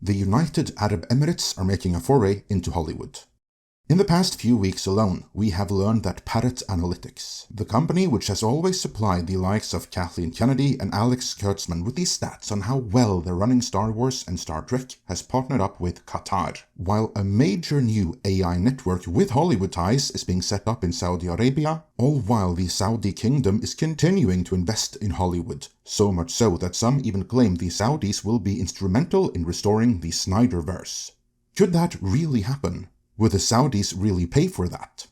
The United Arab Emirates are making a foray into Hollywood. In the past few weeks alone, we have learned that Parrot Analytics, the company which has always supplied the likes of Kathleen Kennedy and Alex Kurtzman with these stats on how well they're running Star Wars and Star Trek, has partnered up with Qatar, while a major new AI network with Hollywood ties is being set up in Saudi Arabia, all while the Saudi kingdom is continuing to invest in Hollywood, so much so that some even claim the Saudis will be instrumental in restoring the Snyderverse. Could that really happen? Would the Saudis really pay for that?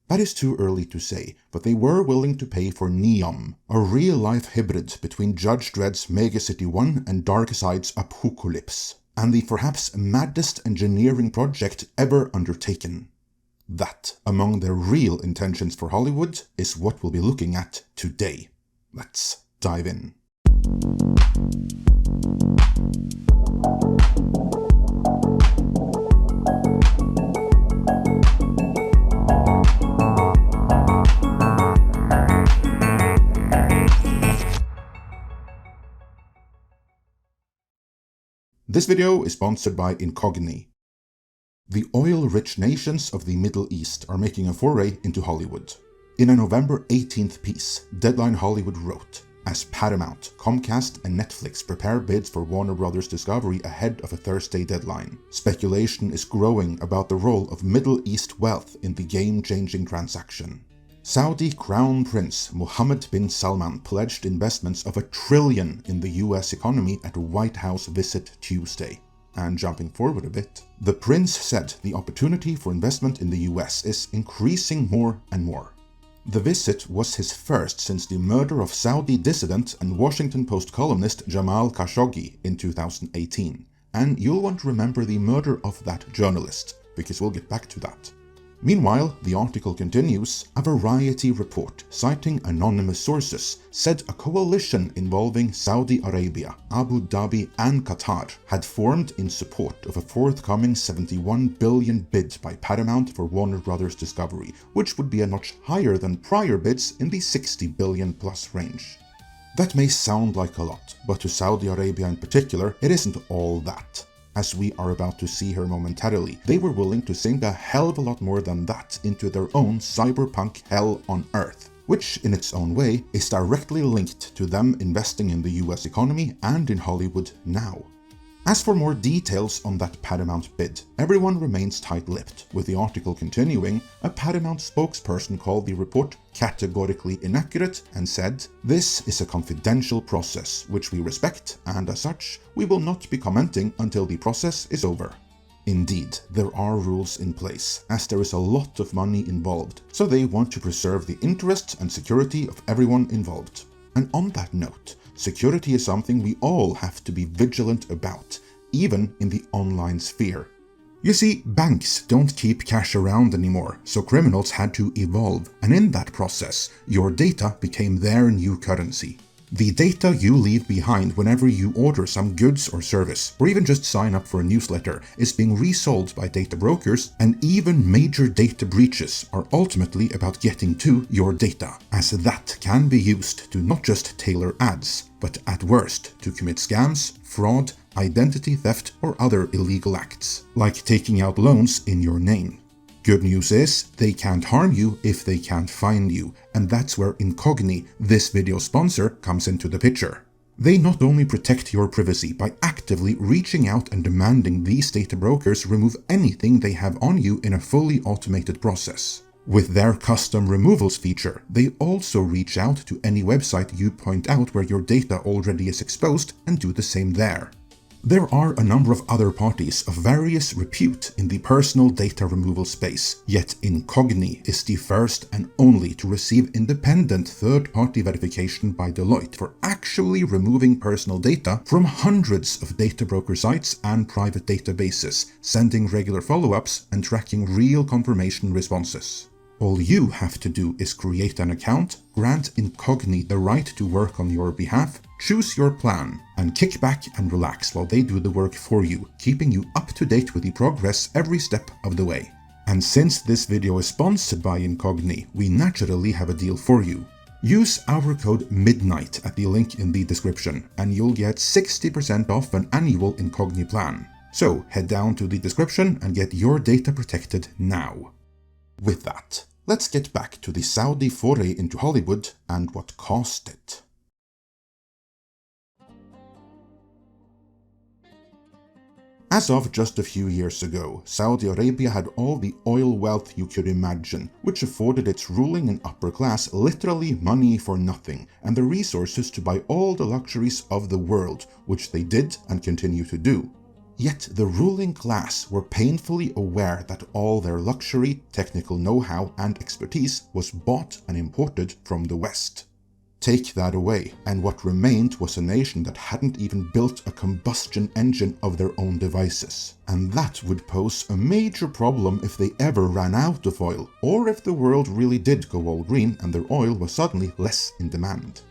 That is too early to say, but they were willing to pay for NEOM, a real-life hybrid between Judge Dredd's Megacity 1 and Darkseid's Apocalypse, and the perhaps maddest engineering project ever undertaken. That, among their real intentions for Hollywood, is what we'll be looking at today. Let's dive in. This video is sponsored by Incogni. The oil-rich nations of the Middle East are making a foray into Hollywood. In a November 18th piece, Deadline Hollywood wrote, as Paramount, Comcast and Netflix prepare bids for Warner Bros. Discovery ahead of a Thursday deadline, speculation is growing about the role of Middle East wealth in the game-changing transaction. Saudi Crown Prince Mohammed bin Salman pledged investments of $1 trillion in the US economy at a White House visit Tuesday. And jumping forward a bit, the prince said the opportunity for investment in the US is increasing more and more. The visit was his first since the murder of Saudi dissident and Washington Post columnist Jamal Khashoggi in 2018. And you'll want to remember the murder of that journalist, because we'll get back to that. Meanwhile, the article continues, a Variety report citing anonymous sources said a coalition involving Saudi Arabia, Abu Dhabi and Qatar had formed in support of a forthcoming $71 billion bid by Paramount for Warner Bros. Discovery, which would be a notch higher than prior bids in the $60 billion plus range. That may sound like a lot, but to Saudi Arabia in particular, it isn't all that. As we are about to see here momentarily, they were willing to sink a hell of a lot more than that into their own cyberpunk hell on Earth, which in its own way is directly linked to them investing in the US economy and in Hollywood now. As for more details on that Paramount bid, everyone remains tight-lipped, with the article continuing, a Paramount spokesperson called the report categorically inaccurate and said, "This is a confidential process, which we respect, and as such, we will not be commenting until the process is over." Indeed, there are rules in place, as there is a lot of money involved, so they want to preserve the interests and security of everyone involved. And on that note, security is something we all have to be vigilant about, even in the online sphere. You see, banks don't keep cash around anymore, so criminals had to evolve, and in that process, your data became their new currency. The data you leave behind whenever you order some goods or service, or even just sign up for a newsletter, is being resold by data brokers, and even major data breaches are ultimately about getting to your data, as that can be used to not just tailor ads, but at worst to commit scams, fraud, identity theft, or other illegal acts, like taking out loans in your name. Good news is, they can't harm you if they can't find you, and that's where Incogni, this video sponsor, comes into the picture. They not only protect your privacy by actively reaching out and demanding these data brokers remove anything they have on you in a fully automated process. With their custom removals feature, they also reach out to any website you point out where your data already is exposed and do the same there. There are a number of other parties of various repute in the personal data removal space, yet Incogni is the first and only to receive independent third-party verification by Deloitte for actually removing personal data from hundreds of data broker sites and private databases, sending regular follow-ups and tracking real confirmation responses. All you have to do is create an account, grant Incogni the right to work on your behalf, choose your plan, and kick back and relax while they do the work for you, keeping you up to date with the progress every step of the way. And since this video is sponsored by Incogni, we naturally have a deal for you. Use our code MIDNIGHT at the link in the description, and you'll get 60% off an annual Incogni plan. So head down to the description and get your data protected now. With that, let's get back to the Saudi foray into Hollywood and what caused it. As of just a few years ago, Saudi Arabia had all the oil wealth you could imagine, which afforded its ruling and upper class literally money for nothing, and the resources to buy all the luxuries of the world, which they did and continue to do. Yet the ruling class were painfully aware that all their luxury, technical know-how and expertise was bought and imported from the West. Take that away, and what remained was a nation that hadn't even built a combustion engine of their own devices. And that would pose a major problem if they ever ran out of oil, or if the world really did go all green and their oil was suddenly less in demand.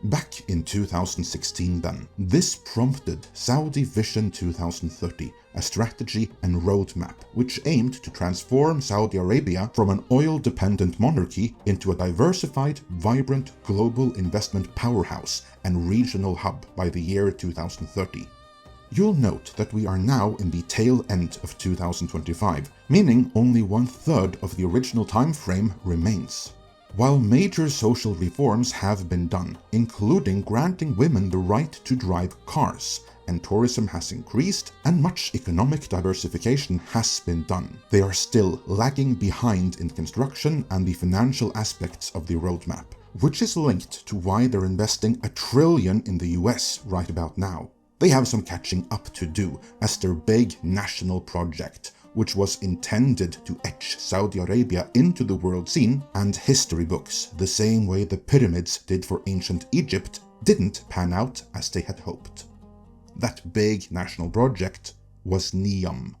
Back in 2016 then, this prompted Saudi Vision 2030, a strategy and roadmap which aimed to transform Saudi Arabia from an oil-dependent monarchy into a diversified, vibrant global investment powerhouse and regional hub by the year 2030. You'll note that we are now in the tail end of 2025, meaning only 1/3 of the original time frame remains. While major social reforms have been done, including granting women the right to drive cars, and tourism has increased, and much economic diversification has been done, they are still lagging behind in construction and the financial aspects of the roadmap, which is linked to why they're investing $1 trillion in the US right about now. They have some catching up to do as their big national project, which was intended to etch Saudi Arabia into the world scene and history books, the same way the pyramids did for ancient Egypt, didn't pan out as they had hoped. That big national project was NEOM.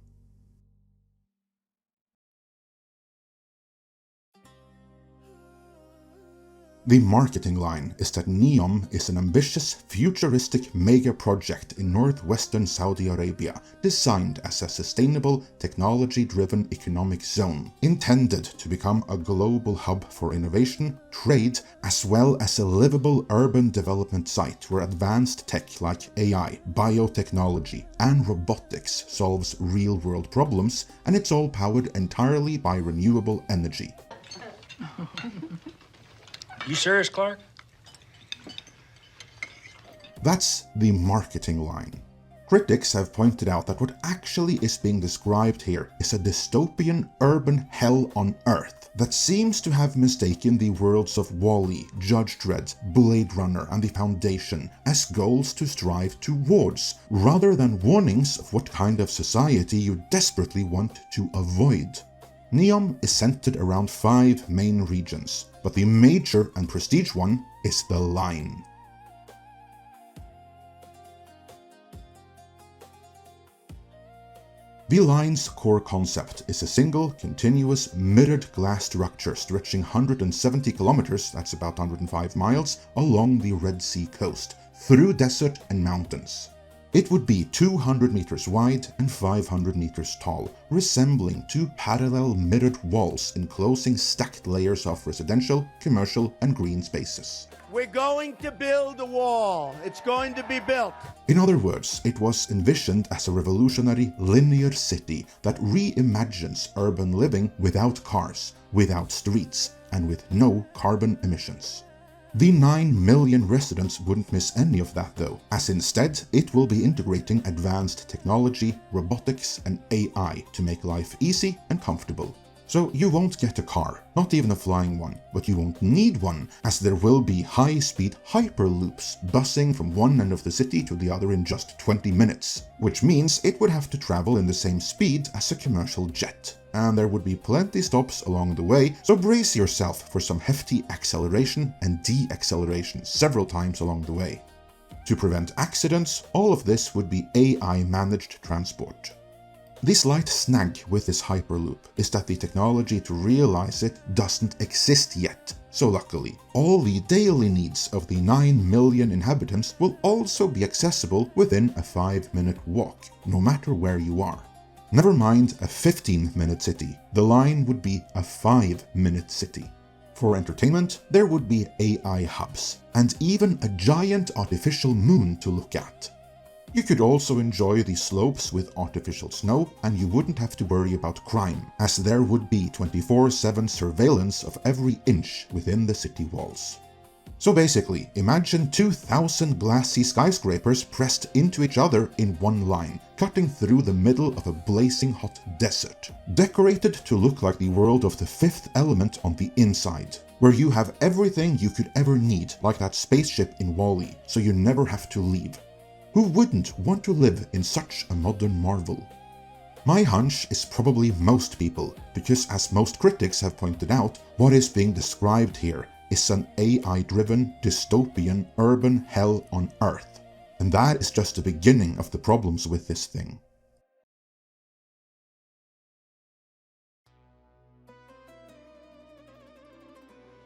The marketing line is that NEOM is an ambitious, futuristic mega project in northwestern Saudi Arabia, designed as a sustainable, technology-driven economic zone, intended to become a global hub for innovation, trade, as well as a livable urban development site where advanced tech like AI, biotechnology, and robotics solves real-world problems, and it's all powered entirely by renewable energy. You serious, Clark? That's the marketing line. Critics have pointed out that what actually is being described here is a dystopian urban hell on Earth that seems to have mistaken the worlds of WALL-E, Judge Dredd, Blade Runner, and The Foundation as goals to strive towards, rather than warnings of what kind of society you desperately want to avoid. NEOM is centered around 5 main regions, but the major and prestige one is the line. The line's core concept is a single, continuous, mirrored glass structure stretching 170 kilometers, that's about 105 miles, along the Red Sea coast, through desert and mountains. It would be 200 meters wide and 500 meters tall, resembling 2 parallel mirrored walls enclosing stacked layers of residential, commercial, and green spaces. We're going to build a wall. It's going to be built. In other words, it was envisioned as a revolutionary linear city that reimagines urban living without cars, without streets, and with no carbon emissions. The 9 million residents wouldn't miss any of that though, as instead it will be integrating advanced technology, robotics, and AI to make life easy and comfortable. So you won't get a car, not even a flying one, but you won't need one, as there will be high-speed hyperloops bussing from one end of the city to the other in just 20 minutes, which means it would have to travel in the same speed as a commercial jet. And there would be plenty stops along the way, so brace yourself for some hefty acceleration and deacceleration several times along the way. To prevent accidents, all of this would be AI-managed transport. The slight snag with this hyperloop is that the technology to realize it doesn't exist yet, so luckily, all the daily needs of the 9 million inhabitants will also be accessible within a 5-minute walk, no matter where you are. Never mind a 15-minute city, the line would be a 5-minute city. For entertainment, there would be AI hubs, and even a giant artificial moon to look at. You could also enjoy the slopes with artificial snow, and you wouldn't have to worry about crime, as there would be 24/7 surveillance of every inch within the city walls. So basically, imagine 2,000 glassy skyscrapers pressed into each other in one line, cutting through the middle of a blazing hot desert, decorated to look like the world of The Fifth Element on the inside, where you have everything you could ever need, like that spaceship in WALL-E, so you never have to leave. Who wouldn't want to live in such a modern marvel? My hunch is probably most people, because as most critics have pointed out, what is being described here is an AI-driven, dystopian, urban hell on Earth. And that is just the beginning of the problems with this thing.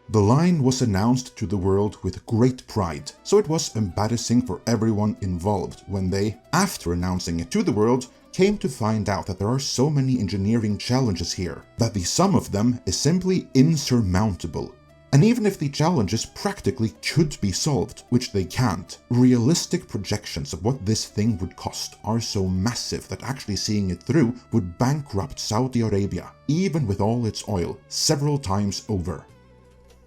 The line was announced to the world with great pride, so it was embarrassing for everyone involved when they, after announcing it to the world, came to find out that there are so many engineering challenges here that the sum of them is simply insurmountable. And even if the challenges practically could be solved, which they can't, realistic projections of what this thing would cost are so massive that actually seeing it through would bankrupt Saudi Arabia, even with all its oil, several times over.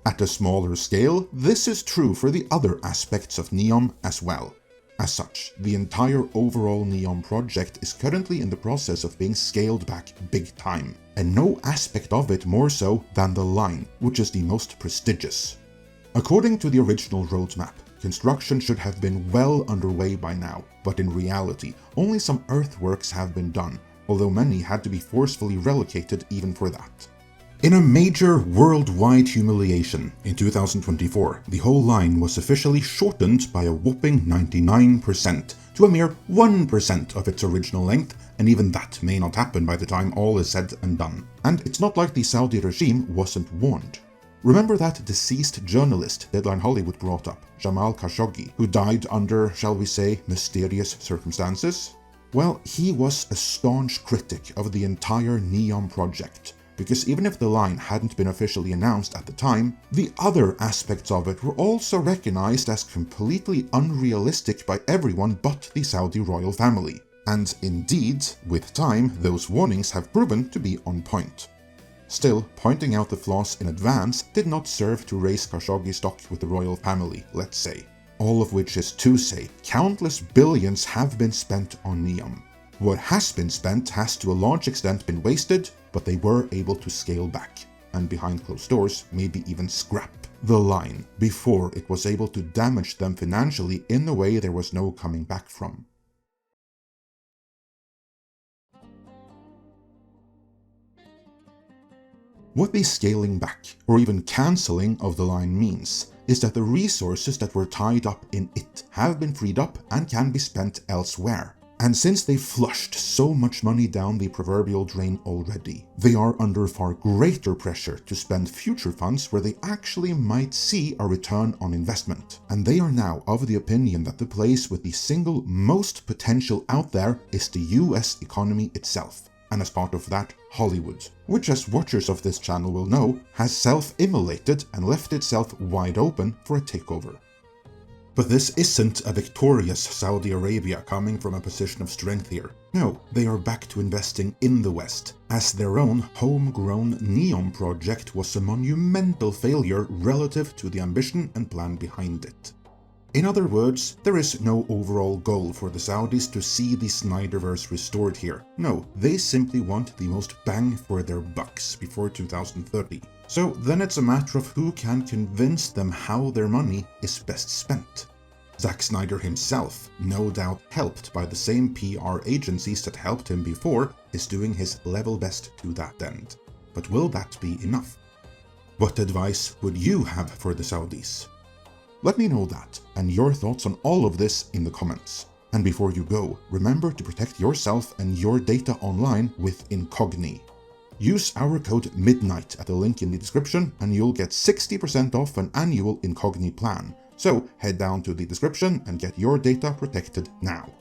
At a smaller scale, this is true for the other aspects of NEOM as well. As such, the entire overall NEOM project is currently in the process of being scaled back big time, and no aspect of it more so than the line, which is the most prestigious. According to the original roadmap, construction should have been well underway by now, but in reality, only some earthworks have been done, although many had to be forcefully relocated even for that. In a major worldwide humiliation, in 2024, the whole line was officially shortened by a whopping 99% to a mere 1% of its original length, and even that may not happen by the time all is said and done. And it's not like the Saudi regime wasn't warned. Remember that deceased journalist Deadline Hollywood brought up, Jamal Khashoggi, who died under, shall we say, mysterious circumstances? Well, he was a staunch critic of the entire NEOM project, because even if the line hadn't been officially announced at the time, the other aspects of it were also recognized as completely unrealistic by everyone but the Saudi royal family. And indeed, with time, those warnings have proven to be on point. Still, pointing out the flaws in advance did not serve to raise Khashoggi's stock with the royal family, let's say. All of which is to say, countless billions have been spent on NEOM. What has been spent has to a large extent been wasted, but they were able to scale back, and behind closed doors, maybe even scrap the line before it was able to damage them financially in a way there was no coming back from. What the scaling back, or even cancelling of the line means, is that the resources that were tied up in it have been freed up and can be spent elsewhere. And since they flushed so much money down the proverbial drain already, they are under far greater pressure to spend future funds where they actually might see a return on investment. And they are now of the opinion that the place with the single most potential out there is the US economy itself. And as part of that, Hollywood, which as watchers of this channel will know, has self-immolated and left itself wide open for a takeover. But this isn't a victorious Saudi Arabia coming from a position of strength here. No, they are back to investing in the West, as their own homegrown NEOM project was a monumental failure relative to the ambition and plan behind it. In other words, there is no overall goal for the Saudis to see the Snyderverse restored here. No, they simply want the most bang for their bucks before 2030. So then it's a matter of who can convince them how their money is best spent. Zack Snyder himself, no doubt helped by the same PR agencies that helped him before, is doing his level best to that end. But will that be enough? What advice would you have for the Saudis? Let me know that and your thoughts on all of this in the comments. And before you go, remember to protect yourself and your data online with Incogni. Use our code MIDNIGHT at the link in the description and you'll get 60% off an annual Incogni plan. So head down to the description and get your data protected now.